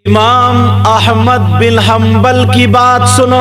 امام احمد بن حنبل کی بات سنو،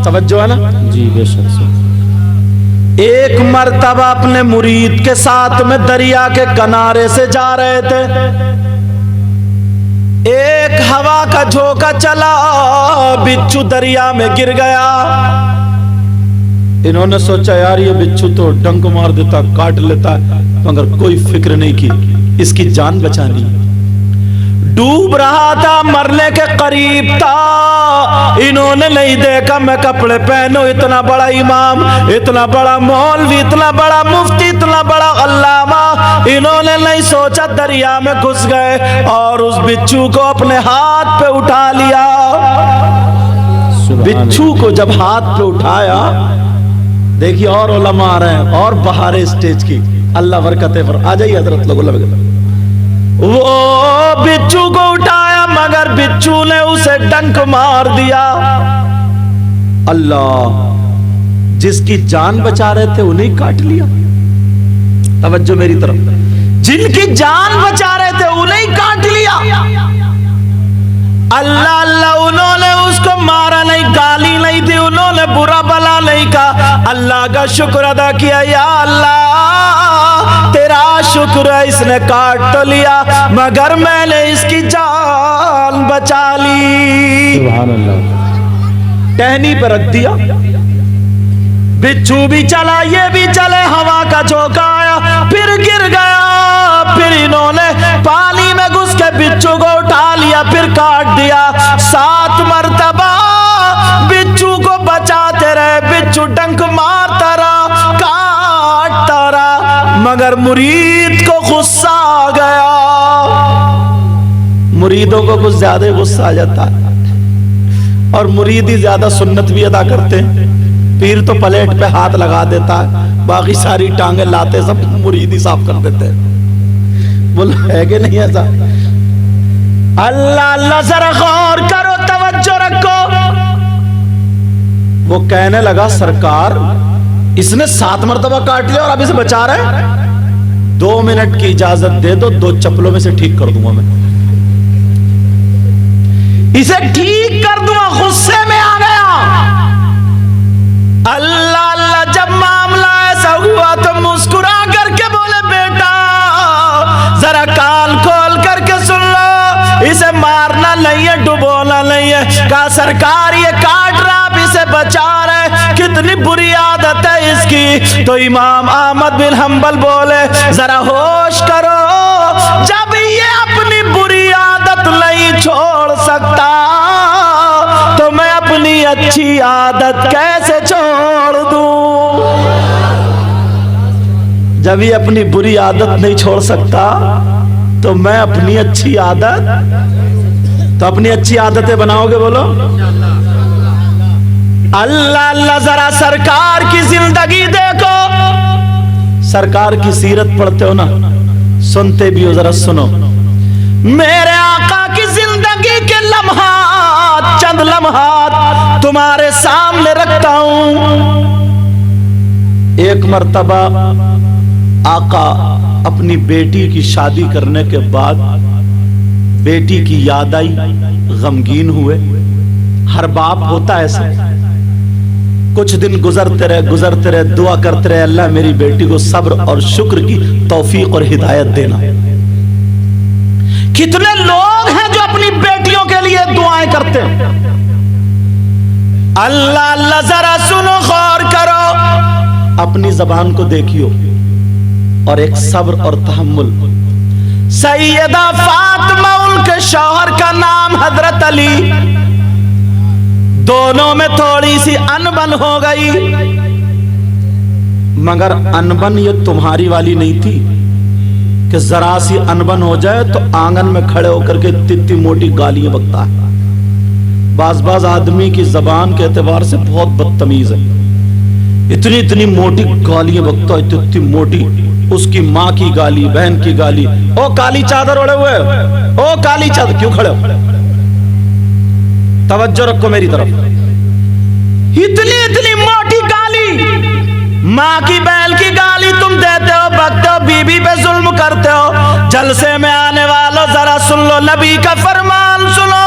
توجہ ہے نا جی بے شک سر۔ ایک مرتبہ اپنے مرید کے ساتھ میں دریا کے کنارے سے جا رہے تھے، ایک ہوا کا جھونکا چلا، بچھو دریا میں گر گیا۔ انہوں نے سوچا یار یہ بچھو تو ڈنک مار دیتا، کاٹ لیتا، مگر کوئی فکر نہیں کی اس کی جان بچانی۔ ڈوب رہا تھا، مرنے کے قریب تھا، انہوں نے نہیں دیکھا میں کپڑے پہنوں، اتنا بڑا امام، اتنا بڑا مولوی، اتنا بڑا مفتی، اتنا بڑا علامہ، انہوں نے نہیں سوچا، دریا میں گھس گئے اور اس بچھو کو اپنے ہاتھ پہ اٹھا لیا۔ بچھو کو جب ہاتھ پہ اٹھایا، دیکھیے اور علماء آ رہے ہیں اور بہار اسٹیج کی، اللہ برکتیں پر آ جائیے حضرت لوگ اللہ۔ وہ بچھو کو اٹھایا مگر بچھو نے اسے ڈنک مار دیا۔ اللہ، جس کی جان بچا رہے تھے انہیں کاٹ لیا۔ توجہ میری طرف، جن کی جان بچا رہے تھے انہیں کاٹ لیا۔ اللہ اللہ، انہوں نے اس کو مارا نہیں، گالی نہیں دی، انہوں نے برا بلا نہیں کہا، اللہ کا شکر ادا کیا، یا اللہ تیرا شکر ہے، اس نے کاٹ تو لیا مگر میں نے اس کی جان بچا لی۔ سبحان اللہ۔ ٹہنی پہ رکھ دیا، بچھو بھی چلا، یہ بھی چلے، ہوا کا جھونکا آیا، پھر گر گیا، پھر انہوں نے پانی میں گھس کے بچھو کو اٹھا لیا، پھر کاٹ دیا۔ 7 مرتبہ بچھو کو بچاتے رہے، بچھو ڈنک مارتا رہا، کاٹتا رہا، مگر مرید کو غصہ آ گیا۔ مریدوں کو کچھ زیادہ غصہ آ جاتا ہے، اور مرید ہی زیادہ سنت بھی ادا کرتے ہیں۔ پیر تو پلیٹ پہ ہاتھ لگا دیتا ہے، باقی ساری ٹانگیں لاتے سب مرید ہی صاف کر دیتے ہیں۔ بولو ہے کہ نہیں ایسا؟ اللہ اللہ، ذرا غور کرو، توجہ رکھو۔ وہ کہنے لگا سرکار اس نے 7 مرتبہ کاٹ لیا اور اب اسے بچا رہے ہیں، 2 منٹ کی اجازت دے دو، 2 چپلوں میں سے ٹھیک کر دوں گا، میں اسے ٹھیک کر دوں گا۔ غصے میں آ گیا۔ اللہ اللہ، جب معاملہ ایسا ہوا تو مسکرا کر کے بولے بیٹا ذرا کان کھول کر کے سن لو، اسے مارنا نہیں ہے، ڈبونا نہیں ہے۔ کہا سرکار یہ کاٹ رہا، اب اسے بچا رہے، کتنی بری عادت ہے اس کی۔ تو امام احمد بن حنبل بولے ذرا ہوش کرو، جب یہ اپنی بری عادت نہیں چھوڑ سکتا تو میں اپنی اچھی عادت کیسے چھوڑ دوں؟ جب یہ اپنی بری عادت نہیں چھوڑ سکتا تو میں اپنی اچھی عادت، تو اپنی اچھی عادتیں بناؤ گے؟ بولو اللہ اللہ، ذرا سرکار کی زندگی دیکھو، سرکار کی سیرت پڑھتے ہو نا، سنتے بھی ہو، ذرا سنو۔ میرے آقا کی زندگی کے لمحات، چند لمحات تمہارے سامنے رکھتا ہوں۔ ایک مرتبہ آقا اپنی بیٹی کی شادی کرنے کے بعد بیٹی کی یاد آئی، غمگین ہوئے، ہر باپ ہوتا ہے ایسے۔ کچھ دن گزرتے رہے، دعا کرتے رہے اللہ میری بیٹی کو صبر اور شکر کی توفیق اور ہدایت دینا۔ کتنے لوگ ہیں جو اپنی بیٹیوں کے لیے دعائیں کرتے ہیں؟ اللہ اللہ، ذرا سنو، غور کرو، اپنی زبان کو دیکھیو اور ایک صبر اور تحمل۔ سیدہ فاطمہ، ان کے شوہر کا نام حضرت علی، دونوں میں تھوڑی سی انبن ہو گئی، مگر انبن یہ تمہاری والی نہیں تھی کہ ذرا سی انبن ہو جائے تو آنگن میں کھڑے ہو کر کے اتنی موٹی گالیاں بکتا ہے۔ بعض آدمی کی زبان کے اعتبار سے بہت بدتمیز ہے، اتنی موٹی گالیاں بکتا ہے، اتنی موٹی، اس کی ماں کی گالی، بہن کی گالی، او کالی چادر اوڑے ہوئے، او کالی چادر کیوں کھڑے ہو؟ توجہ رکھو میری طرف، اتنی موٹی گالی، ماں کی بہن کی گالی تم دیتے ہو، بکتے ہو، بیوی پہ ظلم کرتے ہو۔ جلسے میں آنے والوں ذرا سن لو، نبی کا فرمان سنو،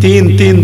3